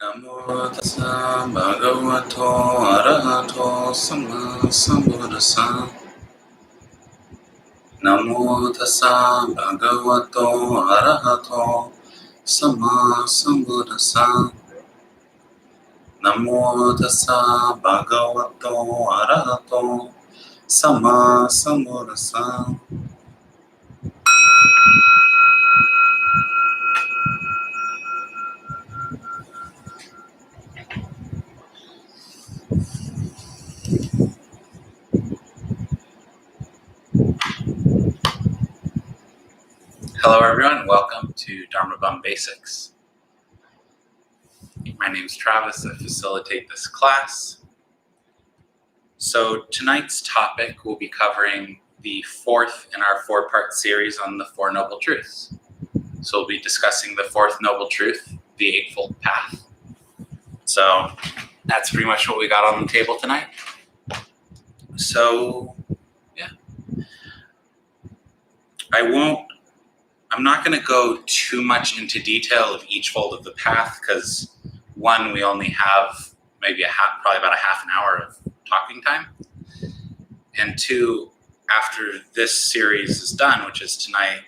Namo tassa bhagavato arahato samma sambuddhassa. Namo tassa bhagavato arahato samma sambuddhassa. Namo tassa bhagavato arahato samma sambuddhassa. Hello everyone, welcome to Dharma Bum Basics. My name's Travis, I facilitate this class. So tonight's topic will be covering the fourth in our four-part series on the Four Noble Truths. So we'll be discussing the fourth noble truth, the Eightfold Path. So that's pretty much what we got on the table tonight. So, yeah. I'm not going to go too much into detail of each fold of the path because one, we only have maybe probably about a half an hour of talking time. And two, after this series is done, which is tonight,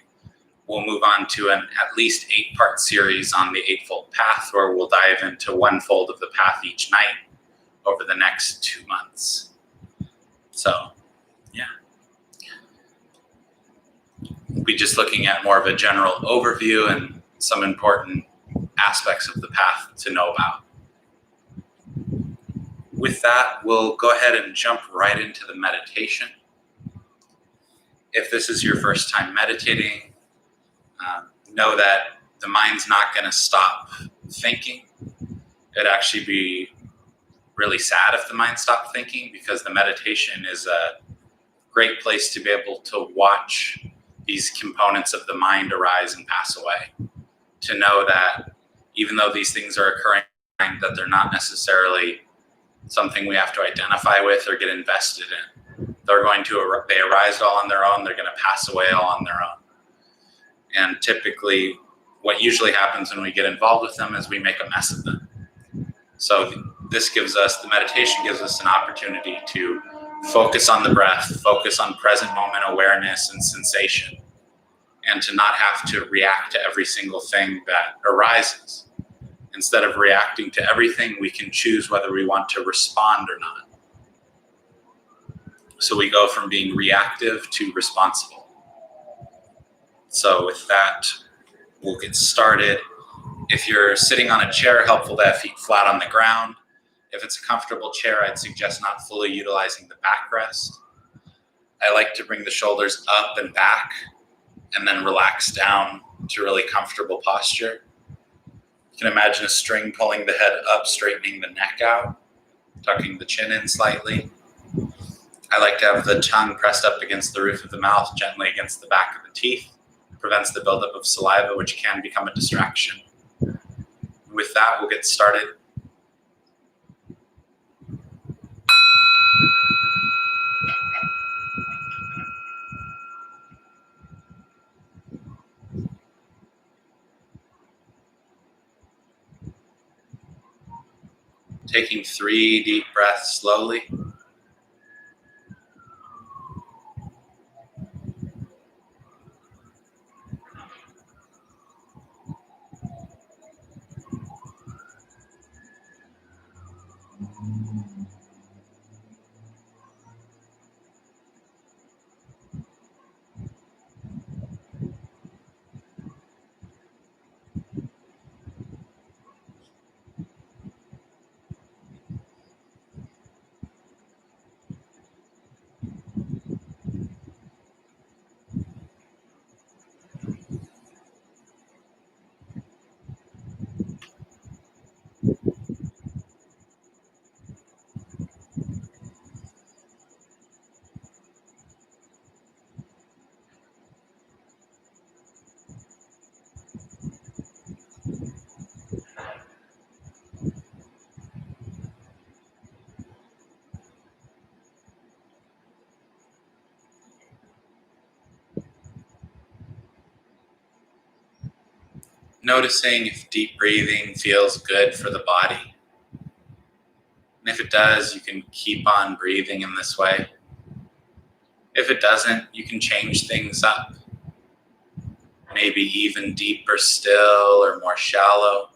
we'll move on to an at least 8-part series on the Eightfold Path, where we'll dive into one fold of the path each night over the next 2 months. So, yeah. We'll be just looking at more of a general overview and some important aspects of the path to know about. With that, we'll go ahead and jump right into the meditation. If this is your first time meditating, know that the mind's not going to stop thinking. It'd actually be really sad if the mind stopped thinking, because the meditation is a great place to be able to watch these components of the mind arise and pass away. To know that even though these things are occurring, that they're not necessarily something we have to identify with or get invested in. They arise all on their own, they're going to pass away all on their own. And typically, what usually happens when we get involved with them is we make a mess of them. So the meditation gives us an opportunity to focus on the breath, focus on present moment awareness and sensation, and to not have to react to every single thing that arises. Instead of reacting to everything, we can choose whether we want to respond or not. So we go from being reactive to responsible. So with that, we'll get started. If you're sitting on a chair, helpful to have feet flat on the ground. If it's a comfortable chair, I'd suggest not fully utilizing the backrest. I like to bring the shoulders up and back and then relax down to really comfortable posture. You can imagine a string pulling the head up, straightening the neck out, tucking the chin in slightly. I like to have the tongue pressed up against the roof of the mouth, gently against the back of the teeth. It prevents the buildup of saliva, which can become a distraction. With that, we'll get started. Taking 3 deep breaths slowly. Noticing if deep breathing feels good for the body. And if it does, you can keep on breathing in this way. If it doesn't, you can change things up. Maybe even deeper still or more shallow,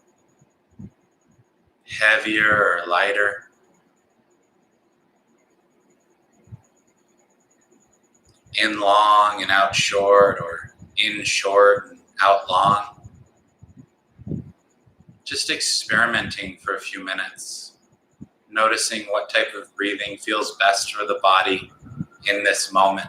heavier or lighter. In long and out short, or in short and out long. Just experimenting for a few minutes, noticing what type of breathing feels best for the body in this moment.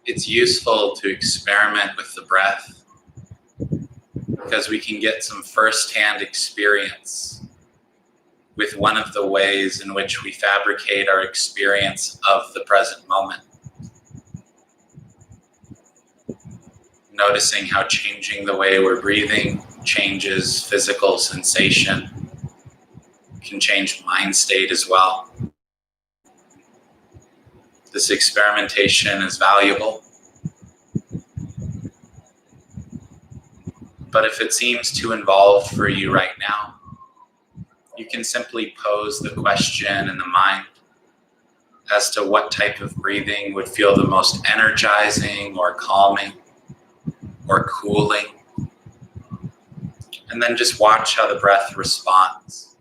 It's useful to experiment with the breath because we can get some firsthand experience with one of the ways in which we fabricate our experience of the present moment. Noticing how changing the way we're breathing changes physical sensation, can change mind state as well. This experimentation is valuable, but if it seems too involved for you right now, you can simply pose the question in the mind as to what type of breathing would feel the most energizing or calming or cooling, and then just watch how the breath responds.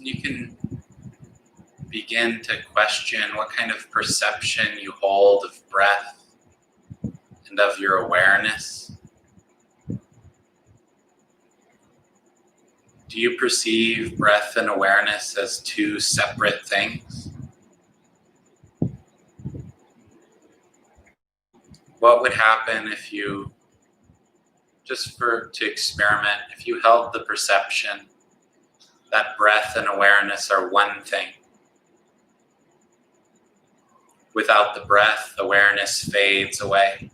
You can begin to question what kind of perception you hold of breath and of your awareness. Do you perceive breath and awareness as two separate things? What would happen if you, to experiment, if you held the perception that breath and awareness are one thing? Without the breath, awareness fades away.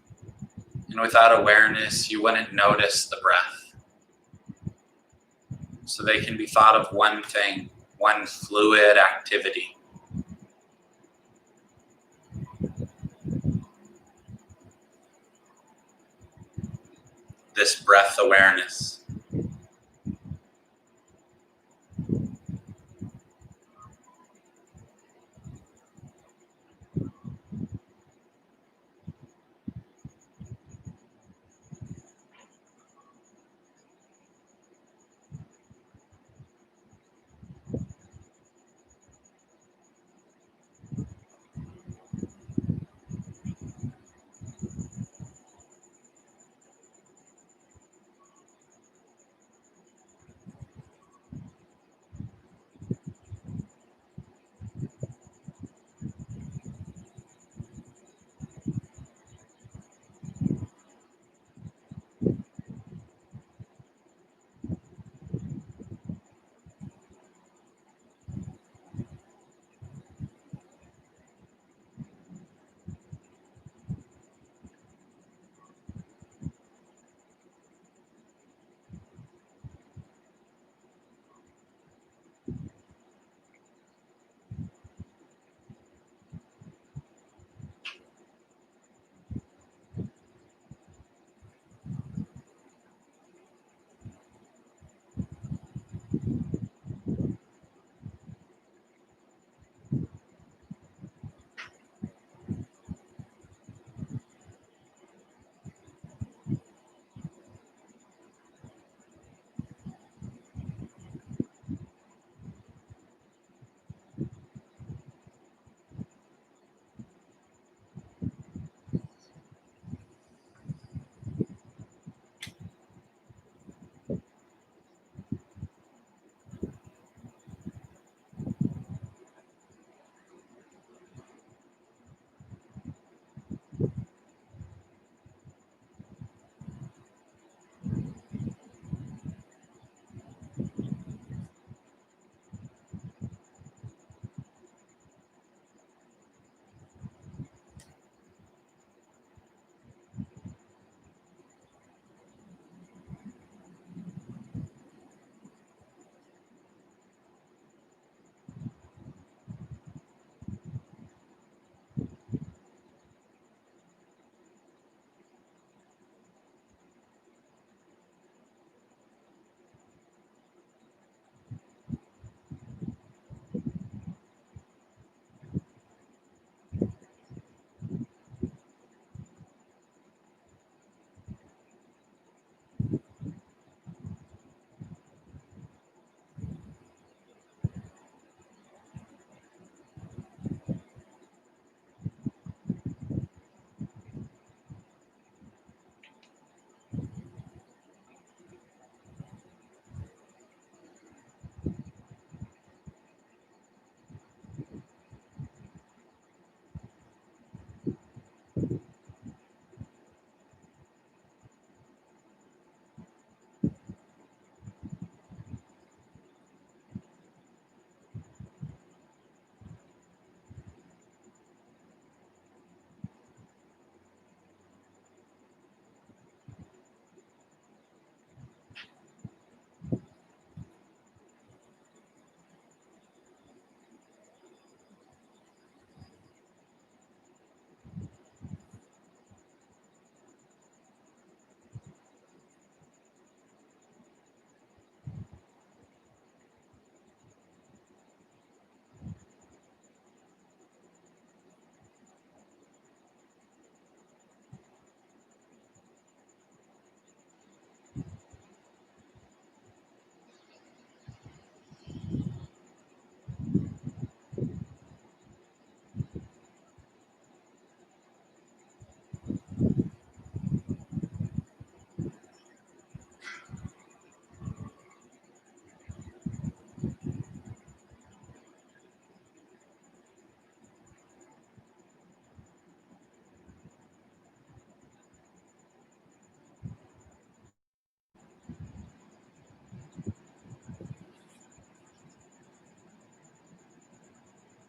And without awareness, you wouldn't notice the breath. So they can be thought of one thing, one fluid activity. This breath awareness.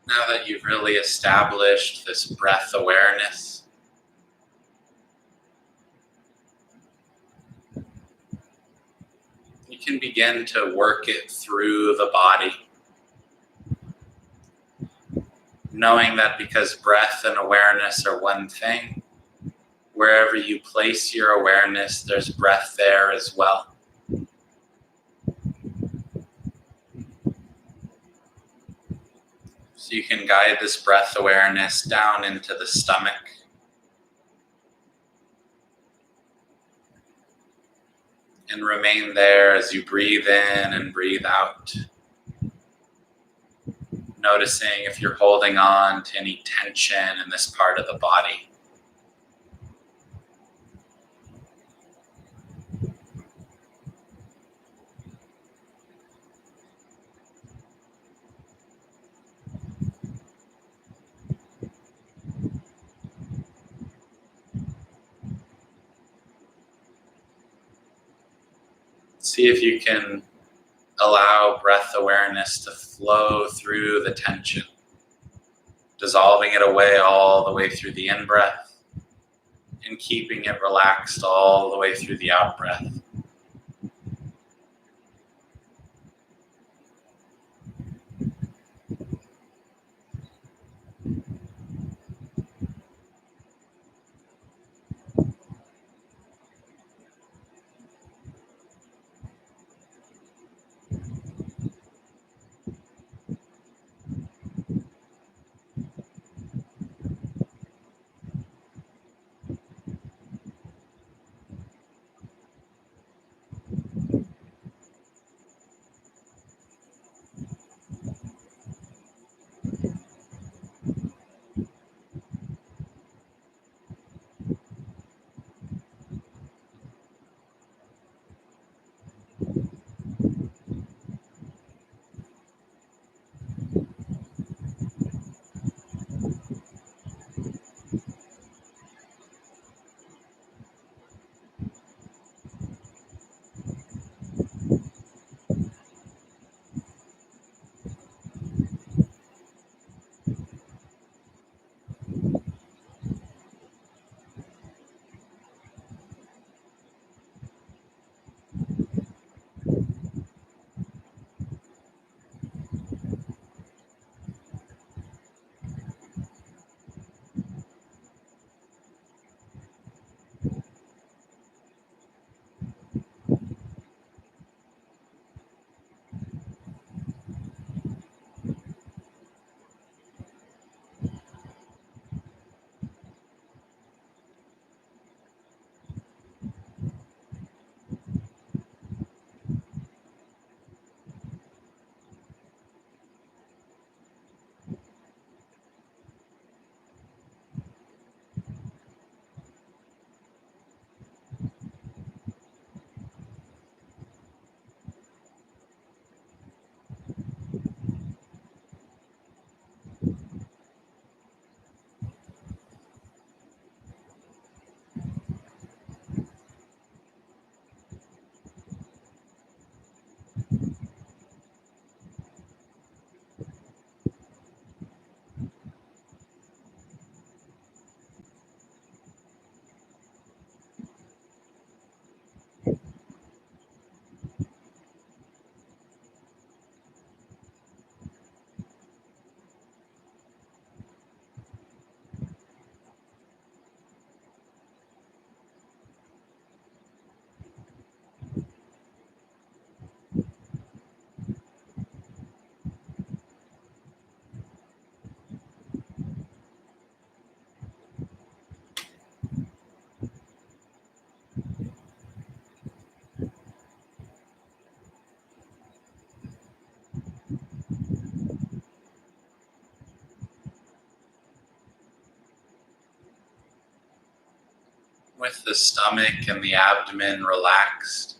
Now that you've really established this breath awareness, you can begin to work it through the body, knowing that because breath and awareness are one thing, wherever you place your awareness, there's breath there as well. So you can guide this breath awareness down into the stomach. And remain there as you breathe in and breathe out. Noticing if you're holding on to any tension in this part of the body. See if you can allow breath awareness to flow through the tension, dissolving it away all the way through the in-breath and keeping it relaxed all the way through the out-breath. With the stomach and the abdomen relaxed,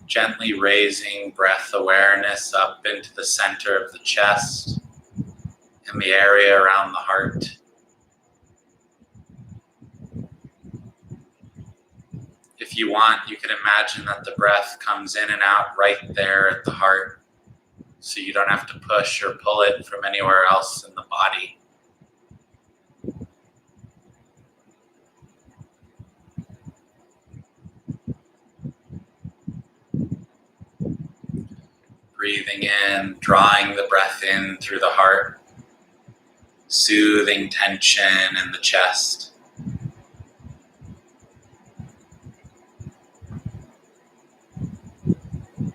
gently raising breath awareness up into the center of the chest and the area around the heart. If you want, you can imagine that the breath comes in and out right there at the heart, so you don't have to push or pull it from anywhere else in the body. Breathing in, drawing the breath in through the heart, soothing tension in the chest.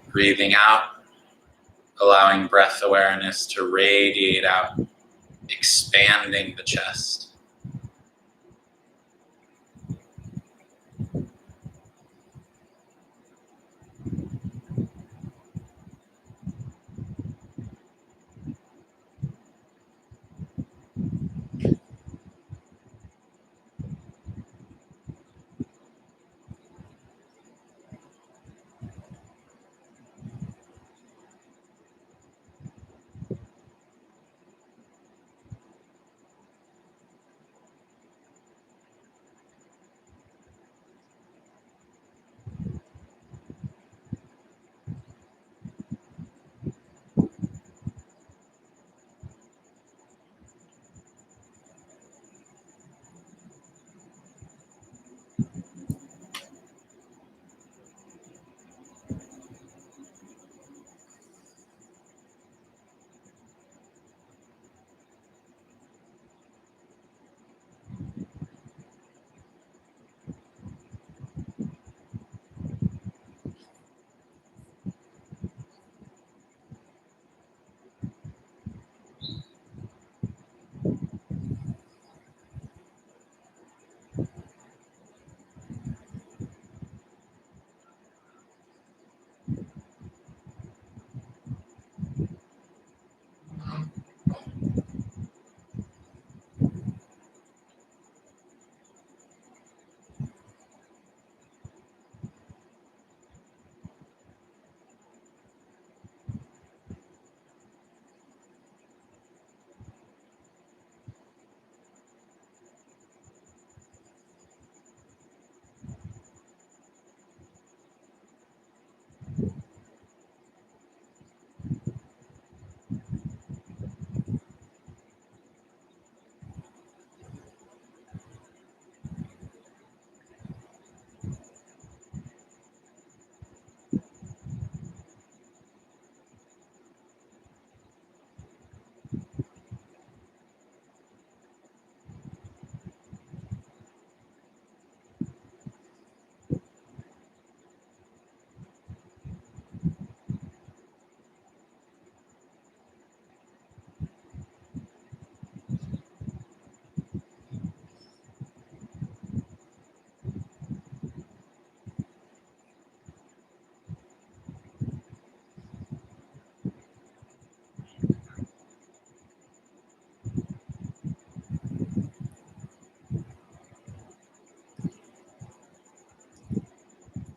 Breathing out, allowing breath awareness to radiate out, expanding the chest.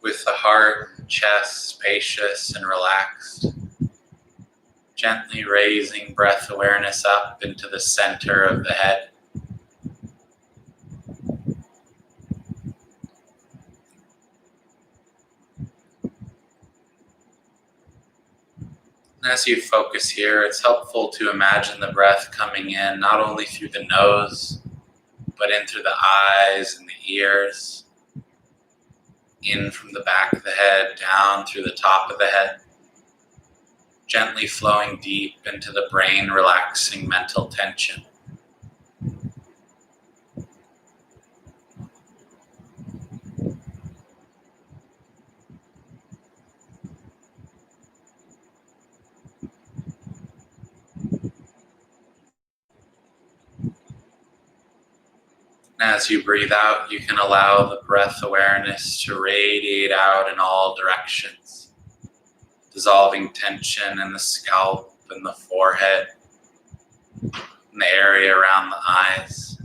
With the heart and chest spacious and relaxed, gently raising breath awareness up into the center of the head. And as you focus here, it's helpful to imagine the breath coming in not only through the nose, but in through the eyes and the ears, in from the back of the head, down through the top of the head, gently flowing deep into the brain, relaxing mental tension. As you breathe out, you can allow the breath awareness to radiate out in all directions, dissolving tension in the scalp and the forehead, in the area around the eyes.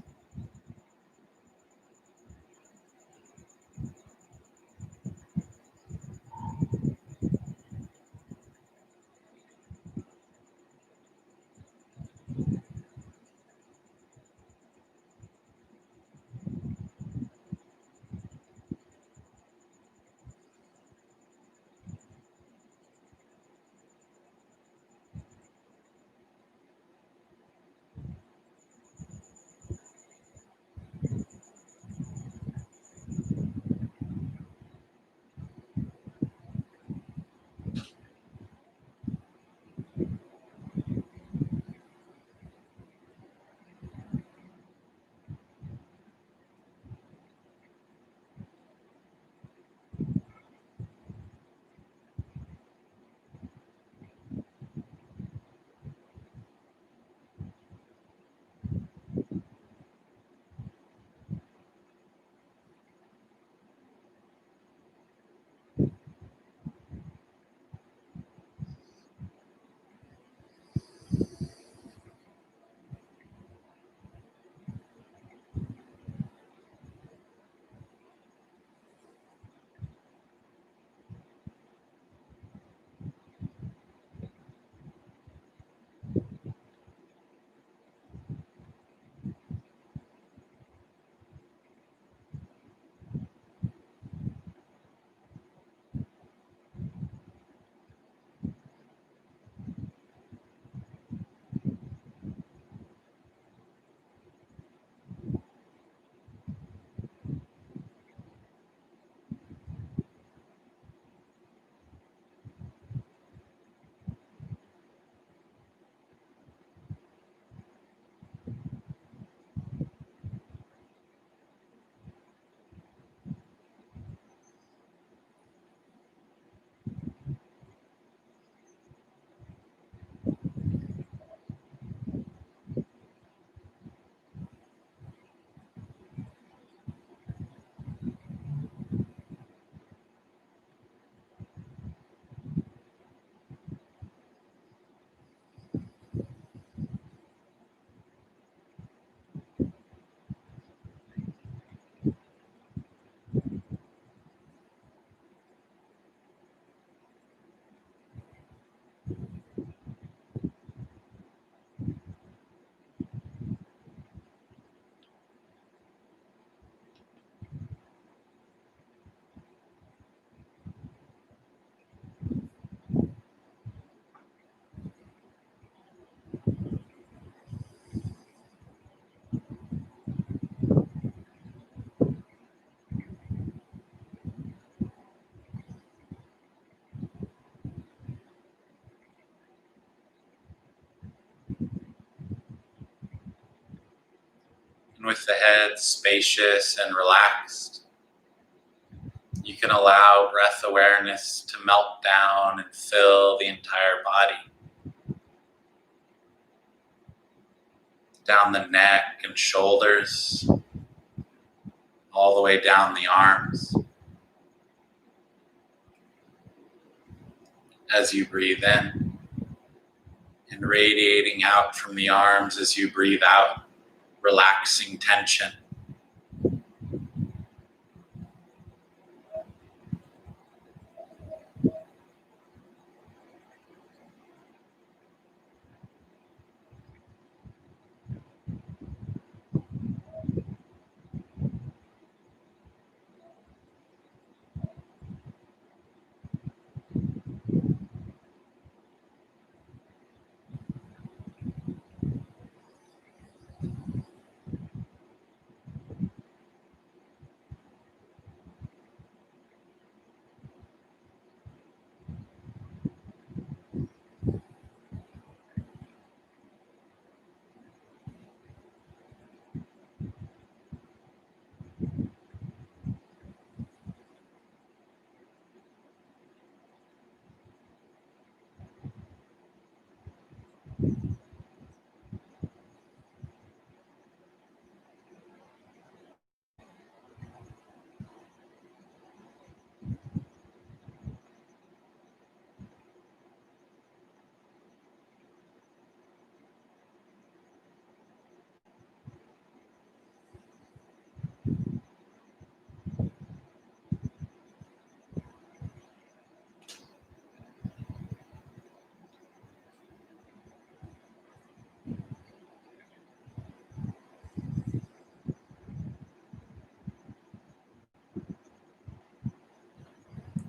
with the head spacious and relaxed, you can allow breath awareness to melt down and fill the entire body, down the neck and shoulders, all the way down the arms. As you breathe in, and radiating out from the arms as you breathe out, relaxing tension.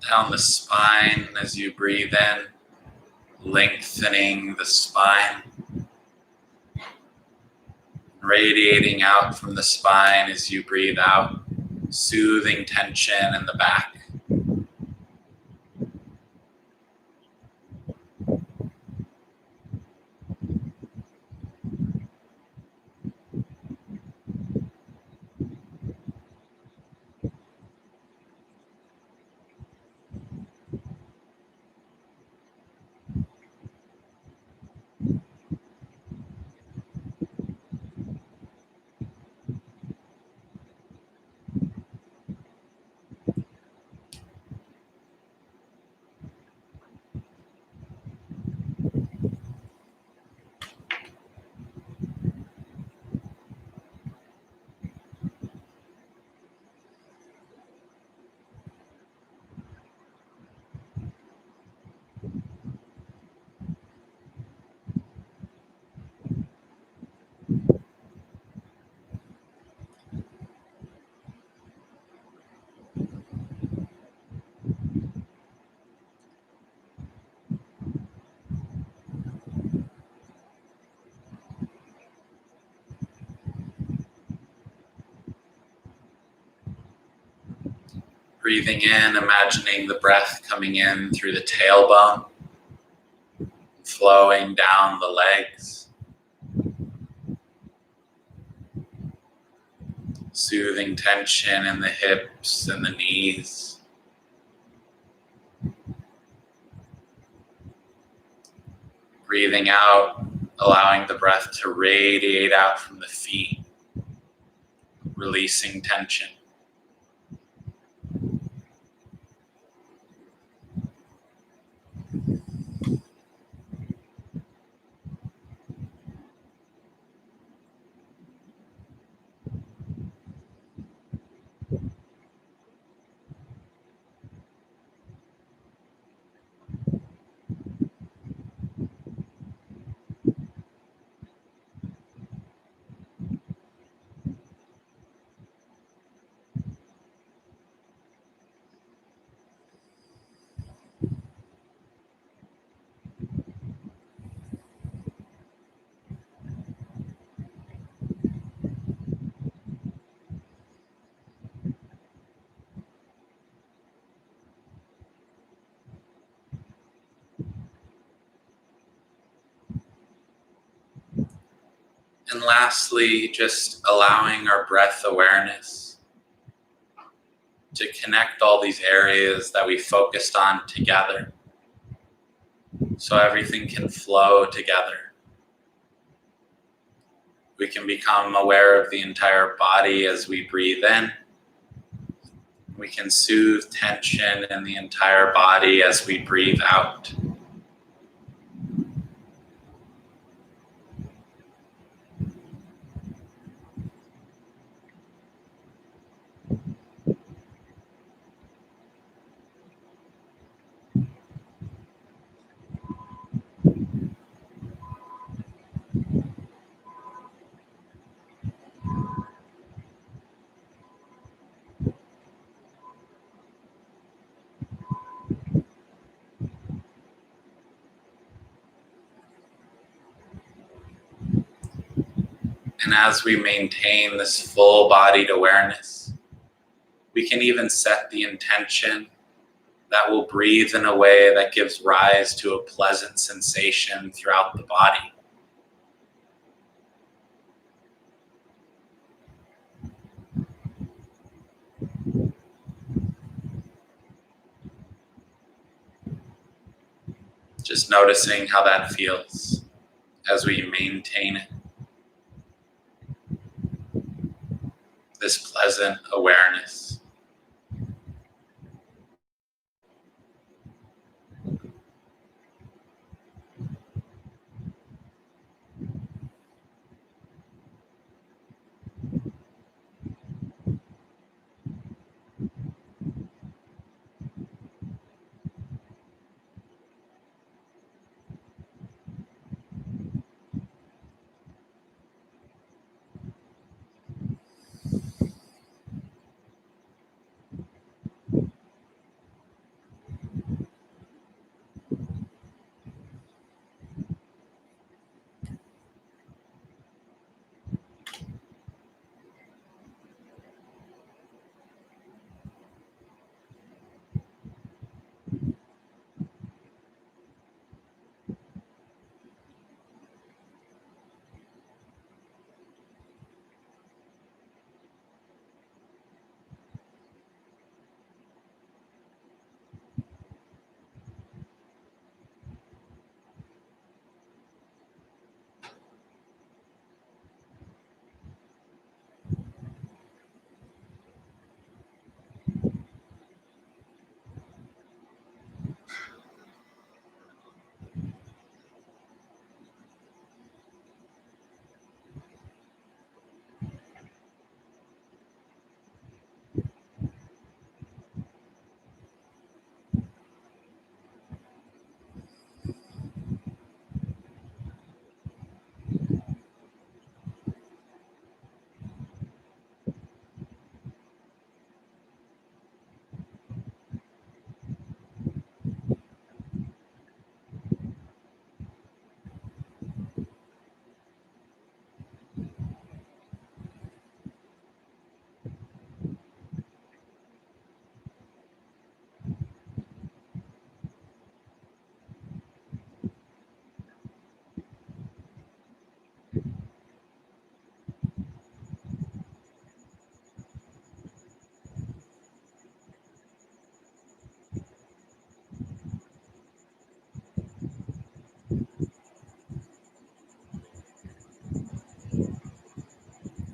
Down the spine as you breathe in, lengthening the spine, radiating out from the spine as you breathe out, soothing tension in the back. Breathing in, imagining the breath coming in through the tailbone, flowing down the legs, soothing tension in the hips and the knees. Breathing out, allowing the breath to radiate out from the feet, releasing tension. And lastly, just allowing our breath awareness to connect all these areas that we focused on together so everything can flow together. We can become aware of the entire body as we breathe in. We can soothe tension in the entire body as we breathe out. And as we maintain this full-bodied awareness, we can even set the intention that we'll breathe in a way that gives rise to a pleasant sensation throughout the body. Just noticing how that feels as we maintain it. This pleasant awareness.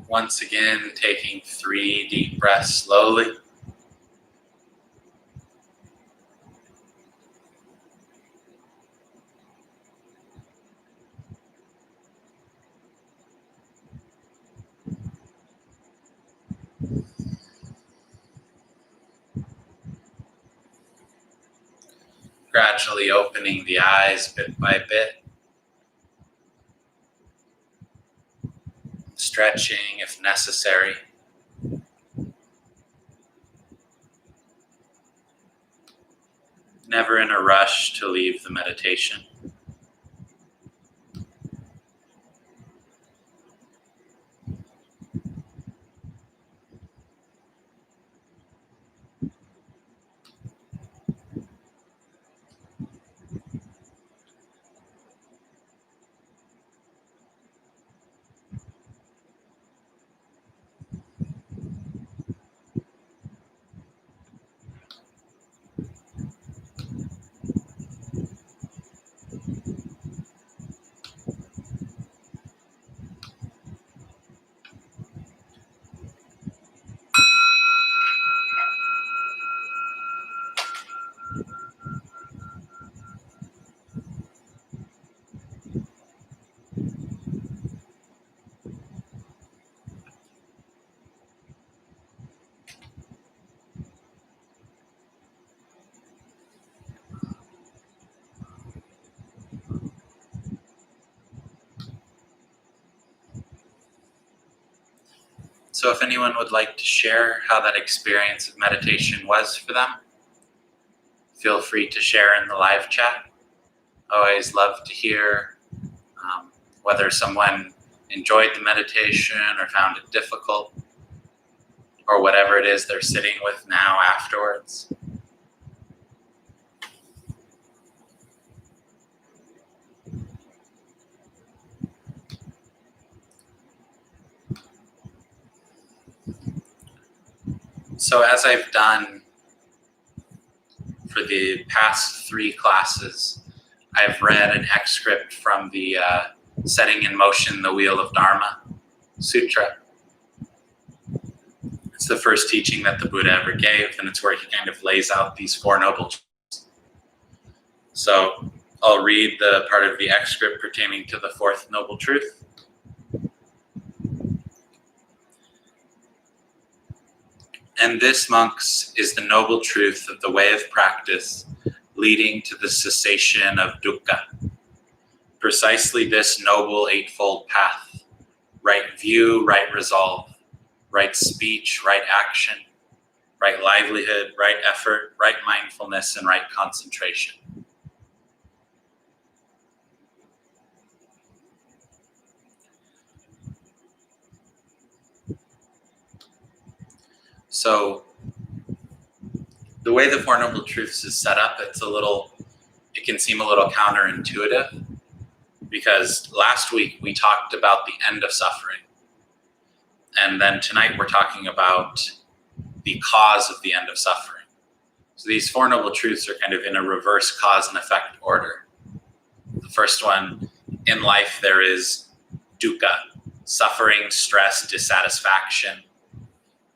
Once again, taking 3 deep breaths slowly. Gradually opening the eyes bit by bit. Stretching if necessary. Never in a rush to leave the meditation. So if anyone would like to share how that experience of meditation was for them, feel free to share in the live chat. Always love to hear whether someone enjoyed the meditation or found it difficult, or whatever it is they're sitting with now afterwards. So as I've done for the past 3 classes, I've read an excerpt from the Setting in Motion the Wheel of Dharma Sutra. It's the first teaching that the Buddha ever gave, and it's where he kind of lays out these 4 noble truths. So I'll read the part of the excerpt pertaining to the 4th noble truth. And this, monks, is the noble truth of the way of practice leading to the cessation of dukkha. Precisely this noble eightfold path: right view, right resolve, right speech, right action, right livelihood, right effort, right mindfulness, and right concentration. So the way the 4 noble truths is set up, it can seem a little counterintuitive, because last week we talked about the end of suffering. And then tonight we're talking about the cause of the end of suffering. So these 4 noble truths are kind of in a reverse cause and effect order. The first one, in life there is dukkha, suffering, stress, dissatisfaction,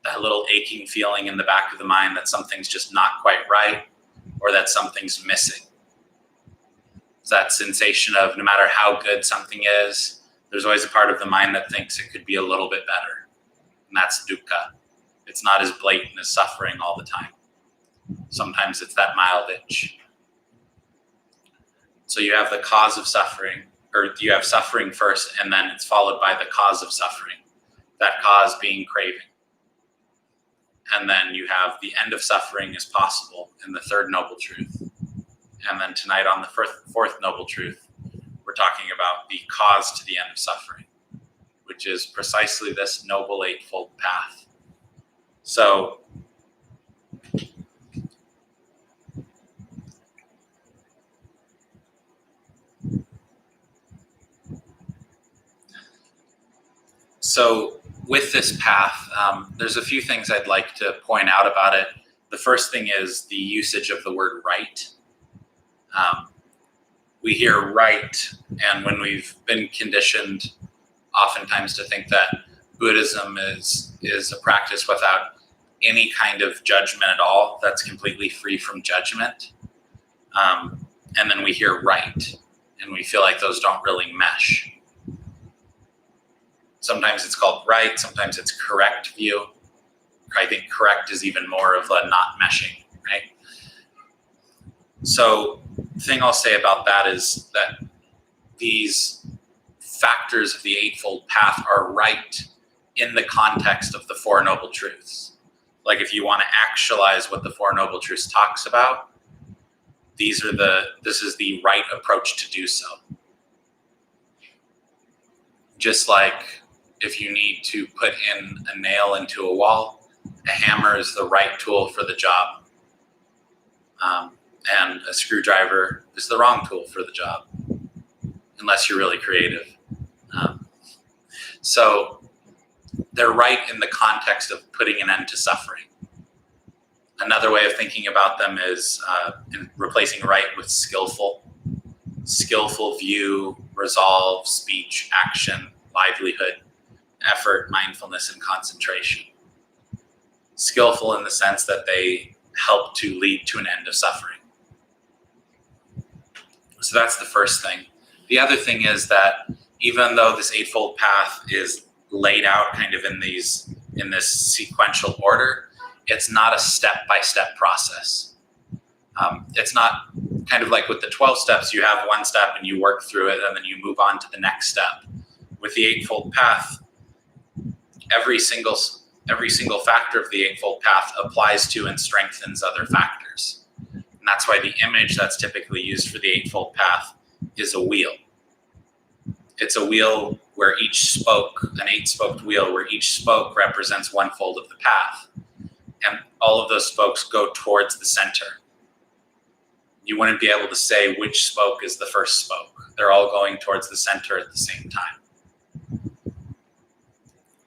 that little aching feeling in the back of the mind that something's just not quite right, or that something's missing. It's that sensation of no matter how good something is, there's always a part of the mind that thinks it could be a little bit better. And that's dukkha. It's not as blatant as suffering all the time. Sometimes it's that mild itch. So you have the cause of suffering, or you have suffering first, and then it's followed by the cause of suffering. That cause being craving. And then you have the end of suffering is possible in the 3rd noble truth. And then tonight on the 4th noble truth, we're talking about the cause to the end of suffering, which is precisely this noble eightfold path. So with this path, there's a few things I'd like to point out about it. The first thing is the usage of the word right. We hear right, and when we've been conditioned oftentimes to think that Buddhism is a practice without any kind of judgment at all, that's completely free from judgment. And then we hear right, and we feel like those don't really mesh. Sometimes it's called right, sometimes it's correct view. I think correct is even more of a not meshing, right? So the thing I'll say about that is that these factors of the Eightfold Path are right in the context of the Four Noble Truths. Like if you want to actualize what the Four Noble Truths talks about, this is the right approach to do so. Just like if you need to put in a nail into a wall, a hammer is the right tool for the job. And a screwdriver is the wrong tool for the job, unless you're really creative. So they're right in the context of putting an end to suffering. Another way of thinking about them is in replacing right with skillful. Skillful view, resolve, speech, action, livelihood, effort, mindfulness, and concentration. Skillful in the sense that they help to lead to an end of suffering. So that's the first thing. The other thing is that even though this Eightfold Path is laid out kind of in this sequential order, it's not a step-by-step process. It's not kind of like with the 12 steps, you have one step and you work through it and then you move on to the next step. With the Eightfold Path, every single every single factor of the Eightfold Path applies to and strengthens other factors. And that's why the image that's typically used for the Eightfold Path is a wheel. It's a wheel where each spoke, an 8-spoked wheel, where each spoke represents one fold of the path. And all of those spokes go towards the center. You wouldn't be able to say which spoke is the first spoke. They're all going towards the center at the same time.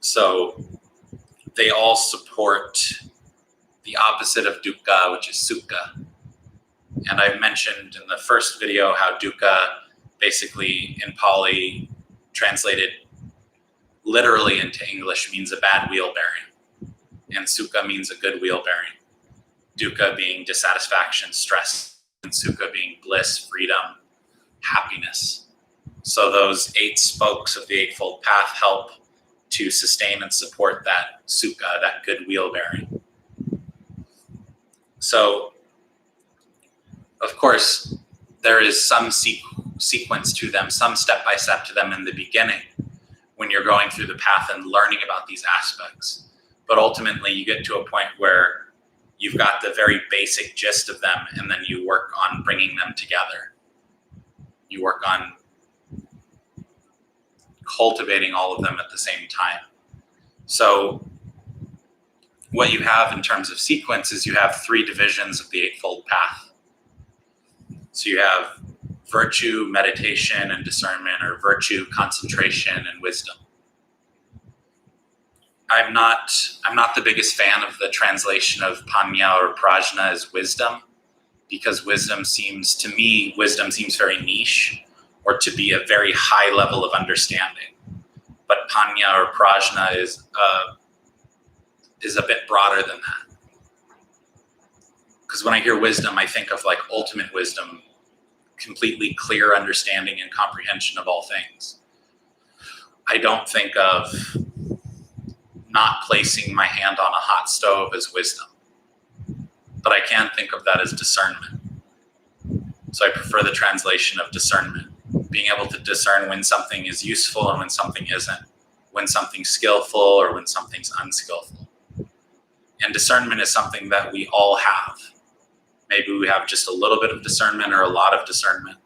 So they all support the opposite of dukkha, which is sukha. And I mentioned in the first video how dukkha basically in Pali translated literally into English means a bad wheel bearing. And sukha means a good wheel bearing. Dukkha being dissatisfaction, stress, and sukha being bliss, freedom, happiness. So those 8 spokes of the Eightfold Path help to sustain and support that sukha, that good wheel bearing. So, of course, there is some sequence to them, some step-by-step to them in the beginning when you're going through the path and learning about these aspects. But ultimately, you get to a point where you've got the very basic gist of them, and then you work on bringing them together. You work on cultivating all of them at the same time. So what you have in terms of sequence is you have 3 divisions of the Eightfold Path. So you have virtue, meditation, and discernment, or virtue, concentration, and wisdom. I'm not the biggest fan of the translation of panya or prajna as wisdom, because wisdom seems very niche, or to be a very high level of understanding. But panya or prajna is a bit broader than that. Because when I hear wisdom, I think of like ultimate wisdom, completely clear understanding and comprehension of all things. I don't think of not placing my hand on a hot stove as wisdom, but I can think of that as discernment. So I prefer the translation of discernment, being able to discern when something is useful and when something isn't, when something's skillful or when something's unskillful. And discernment is something that we all have. Maybe we have just a little bit of discernment or a lot of discernment,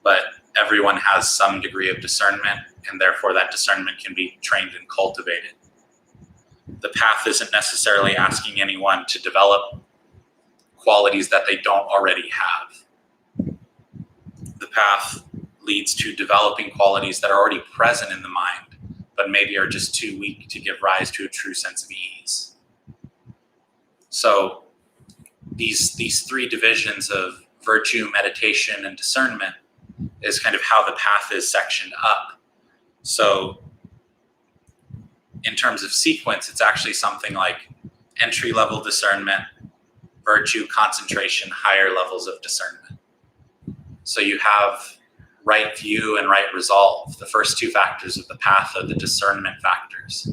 but everyone has some degree of discernment, and therefore that discernment can be trained and cultivated. The path isn't necessarily asking anyone to develop qualities that they don't already have. The path leads to developing qualities that are already present in the mind, but maybe are just too weak to give rise to a true sense of ease. So these 3 divisions of virtue, meditation, and discernment is kind of how the path is sectioned up. So in terms of sequence, it's actually something like entry-level discernment, virtue, concentration, higher levels of discernment. So you have right view and right resolve. The first 2 factors of the path are the discernment factors.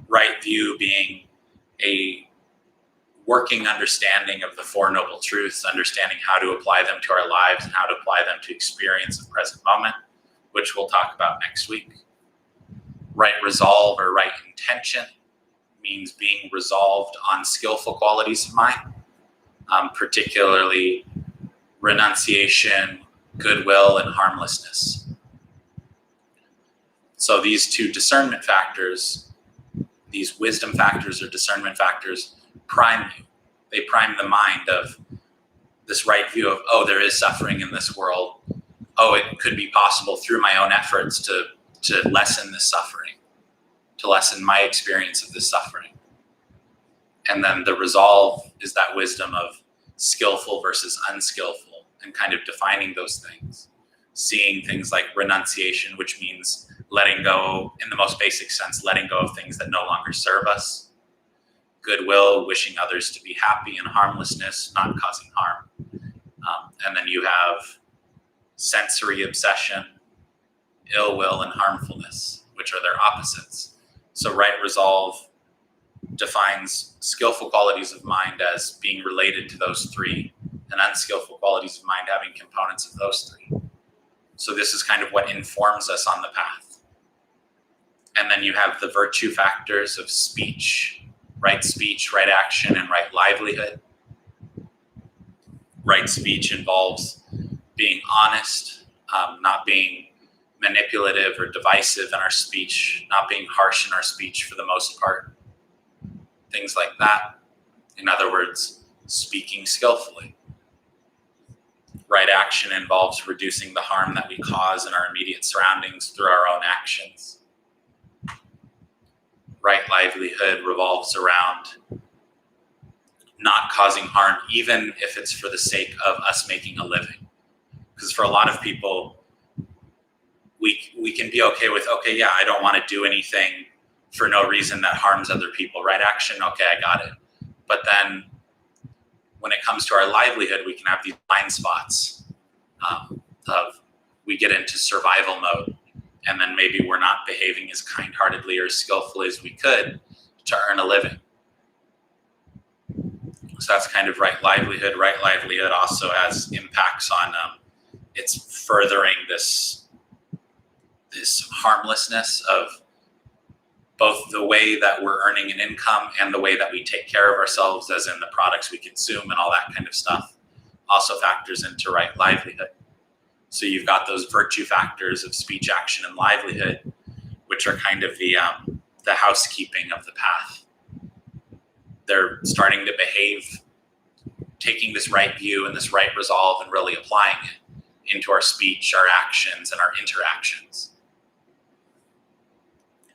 Right view being a working understanding of the 4 Noble Truths, understanding how to apply them to our lives and how to apply them to experience the present moment, which we'll talk about next week. Right resolve or right intention means being resolved on skillful qualities of mind, particularly renunciation, goodwill, and harmlessness. So these 2 discernment factors, these wisdom factors or discernment factors, prime you. They prime the mind of this right view of, oh, there is suffering in this world. Oh, it could be possible through my own efforts to lessen this suffering, to lessen my experience of this suffering. And then the resolve is that wisdom of skillful versus unskillful and kind of defining those things. Seeing things like renunciation, which means letting go, in the most basic sense, letting go of things that no longer serve us. Goodwill, wishing others to be happy, and harmlessness, not causing harm. And then you have sensory obsession, ill will, and harmfulness, which are their opposites. So right resolve defines skillful qualities of mind as being related to those 3, and unskillful qualities of mind having components of those 3. So this is kind of what informs us on the path. And then you have the virtue factors of speech, right action, and right livelihood. Right speech involves being honest, not being manipulative or divisive in our speech, not being harsh in our speech for the most part, things like that. In other words, speaking skillfully. Right action involves reducing the harm that we cause in our immediate surroundings through our own actions. Right livelihood revolves around not causing harm, even if it's for the sake of us making a living. Because for a lot of people, we can be okay with, okay, yeah, I don't want to do anything for no reason that harms other people. Right action, okay, I got it. But then when it comes to our livelihood, we can have these blind spots of we get into survival mode, and then maybe we're not behaving as kind-heartedly or as skillfully as we could to earn a living. So that's kind of right livelihood. Right livelihood also has impacts on it's furthering this harmlessness of both the way that we're earning an income and the way that we take care of ourselves, as in the products we consume and all that kind of stuff, also factors into right livelihood. So you've got those virtue factors of speech, action, and livelihood, which are kind of the housekeeping of the path. They're starting to behave, taking this right view and this right resolve and really applying it into our speech, our actions, and our interactions.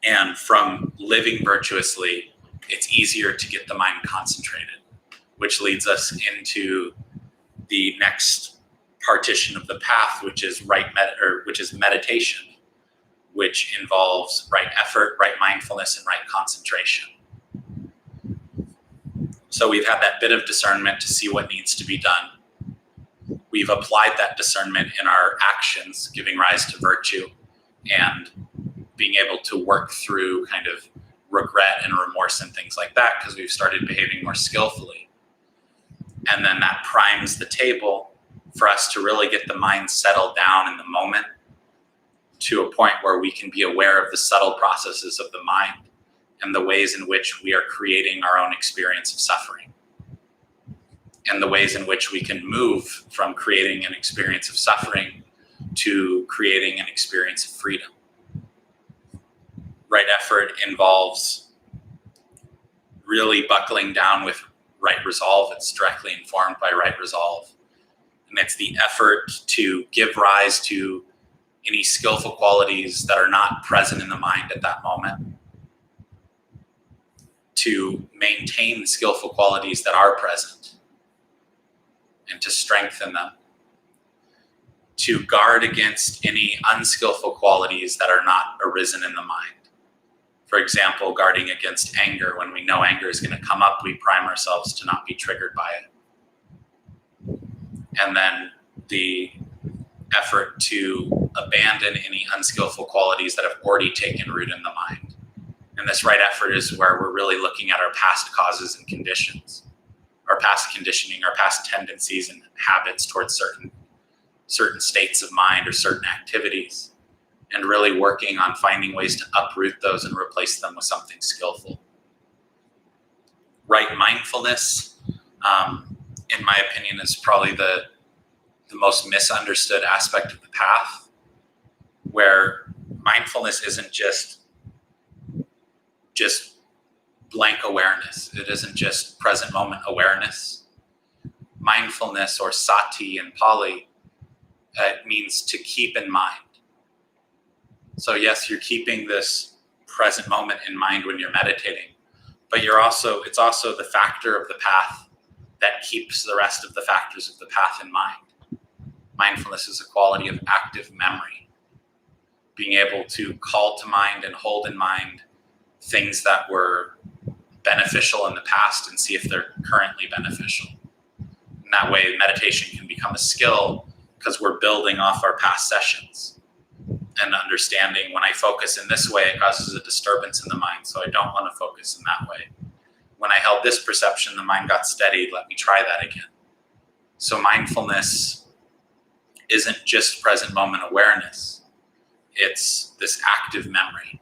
And from living virtuously, it's easier to get the mind concentrated, which leads us into the next partition of the path, which is meditation, which involves right effort, right mindfulness, and right concentration. So we've had that bit of discernment to see what needs to be done. We've applied that discernment in our actions, giving rise to virtue and being able to work through kind of regret and remorse and things like that, because we've started behaving more skillfully. And then that primes the table for us to really get the mind settled down in the moment to a point where we can be aware of the subtle processes of the mind and the ways in which we are creating our own experience of suffering, and the ways in which we can move from creating an experience of suffering to creating an experience of freedom. Right effort involves really buckling down with right resolve. It's directly informed by right resolve. And it's the effort to give rise to any skillful qualities that are not present in the mind at that moment, to maintain the skillful qualities that are present and to strengthen them, to guard against any unskillful qualities that are not arisen in the mind. For example, guarding against anger. When we know anger is going to come up, we prime ourselves to not be triggered by it. And then the effort to abandon any unskillful qualities that have already taken root in the mind. And this right effort is where we're really looking at our past causes and conditions, our past conditioning, our past tendencies and habits towards certain states of mind or certain activities, and really working on finding ways to uproot those and replace them with something skillful. Right mindfulness, in my opinion, is probably the most misunderstood aspect of the path, where mindfulness isn't just blank awareness. It isn't just present moment awareness. Mindfulness, or sati in Pali, means to keep in mind. So yes, you're keeping this present moment in mind when you're meditating, but it's also the factor of the path that keeps the rest of the factors of the path in mind. Mindfulness is a quality of active memory, being able to call to mind and hold in mind things that were beneficial in the past and see if they're currently beneficial. In that way, meditation can become a skill because we're building off our past sessions and understanding, when I focus in this way, it causes a disturbance in the mind, so I don't want to focus in that way. When I held this perception, the mind got steadied. Let me try that again. So mindfulness isn't just present moment awareness. It's this active memory.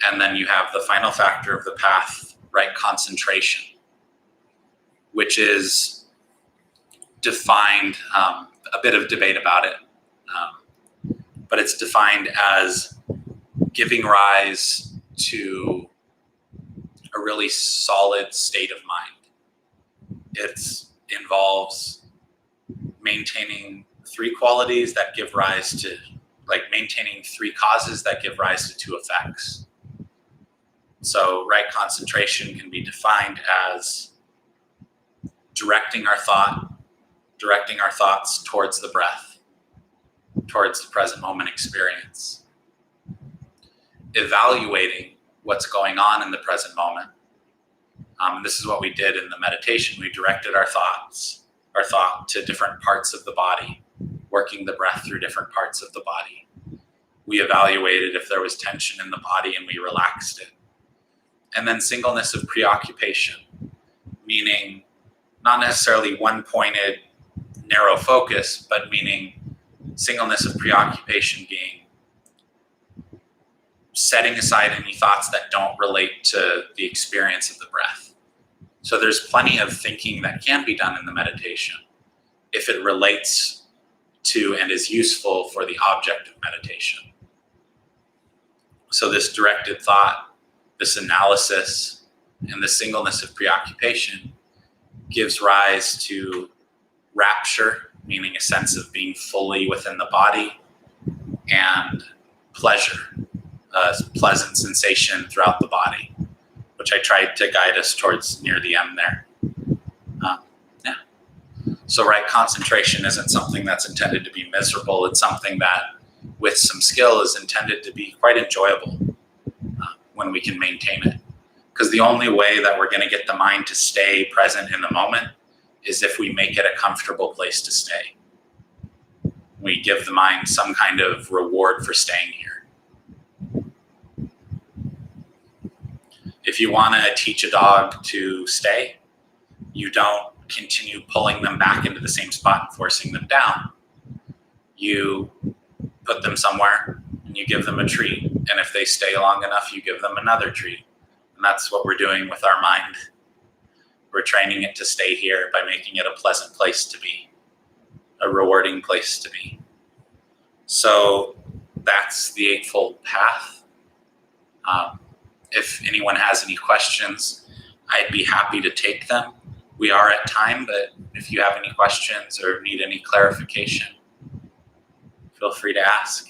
And then you have the final factor of the path, right concentration, which is defined, a bit of debate about it, but it's defined as giving rise to a really solid state of mind. It involves maintaining three qualities that give rise to, like maintaining three causes that give rise to two effects. So right concentration can be defined as directing our thoughts towards the breath, towards the present moment experience, evaluating what's going on in the present moment. And this is what we did in the meditation. We directed our thought to different parts of the body, working the breath through different parts of the body. We evaluated if there was tension in the body and we relaxed it. And then singleness of preoccupation, meaning not necessarily one-pointed, narrow focus, but meaning singleness of preoccupation being setting aside any thoughts that don't relate to the experience of the breath. So there's plenty of thinking that can be done in the meditation if it relates to and is useful for the object of meditation. So this directed thought, this analysis, and the singleness of preoccupation gives rise to rapture, meaning a sense of being fully within the body, and pleasure, a pleasant sensation throughout the body, which I tried to guide us towards near the end there. So right concentration isn't something that's intended to be miserable. It's something that, with some skill, is intended to be quite enjoyable when we can maintain it. Because the only way that we're going to get the mind to stay present in the moment is if we make it a comfortable place to stay. We give the mind some kind of reward for staying here. If you want to teach a dog to stay, you don't continue pulling them back into the same spot and forcing them down. You put them somewhere and you give them a treat. And if they stay long enough, you give them another treat. And that's what we're doing with our mind. We're training it to stay here by making it a pleasant place to be, a rewarding place to be. So that's the Eightfold Path. If anyone has any questions, I'd be happy to take them. We are at time, but if you have any questions or need any clarification, feel free to ask.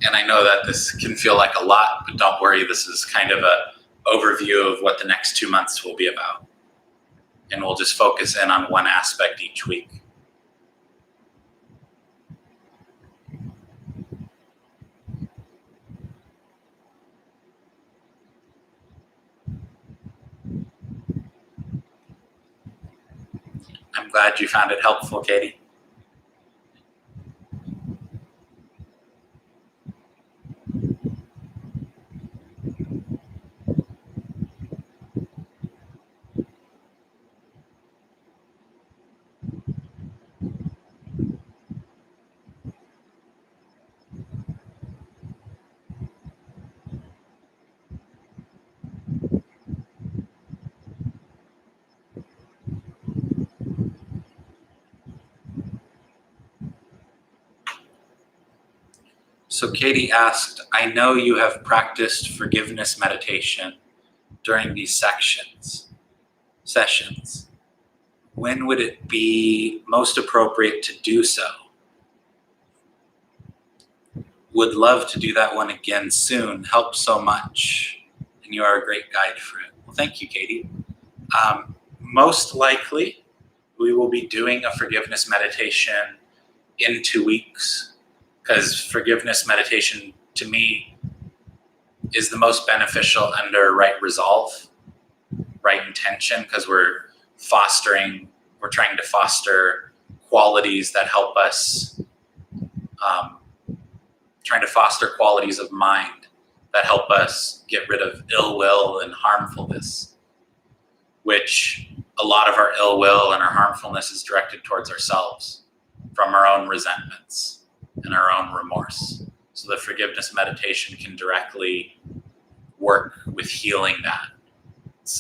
And I know that this can feel like a lot, but don't worry, this is kind of an overview of what the next 2 months will be about. And we'll just focus in on one aspect each week. I'm glad you found it helpful, Katie. So Katie asked, I know you have practiced forgiveness meditation during these sessions. When would it be most appropriate to do so? Would love to do that one again soon. Helps so much. And you are a great guide for it. Well, thank you, Katie. Most likely, we will be doing a forgiveness meditation in 2 weeks, because forgiveness meditation, to me, is the most beneficial under right resolve, right intention, because we're trying to foster qualities that help us, trying to foster qualities of mind that help us get rid of ill will and harmfulness, which a lot of our ill will and our harmfulness is directed towards ourselves. from our own resentments and our own remorse. So the forgiveness meditation can directly work with healing that.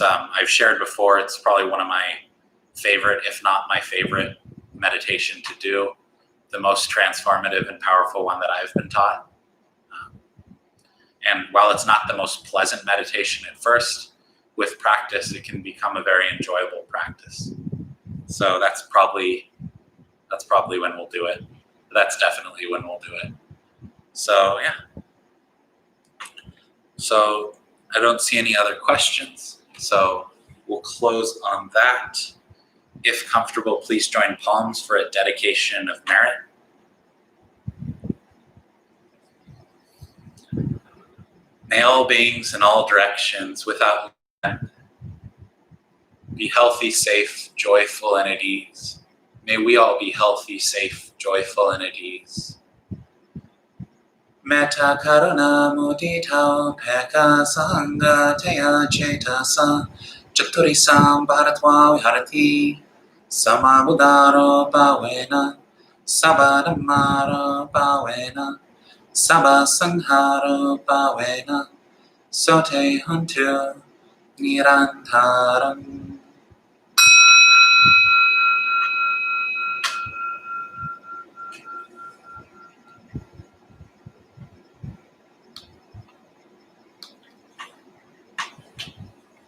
I've shared before, it's probably one of my favorite, if not my favorite, meditation to do. The most transformative and powerful one that I've been taught. And while it's not the most pleasant meditation at first, with practice, it can become a very enjoyable practice. So that's probably when we'll do it. That's definitely when we'll do it. So yeah. So I don't see any other questions. So we'll close on that. If comfortable, please join palms for a dedication of merit. May all beings in all directions, without limit, be healthy, safe, joyful, and at ease. May we all be healthy, safe, joyful, and at ease. Metta karuna mudita peka sangha taya cetasa chaturisam bharatva viharati samabudaro bhavena sabadamaro bhavena sabasangharo bhavena sote huntu nirantaram.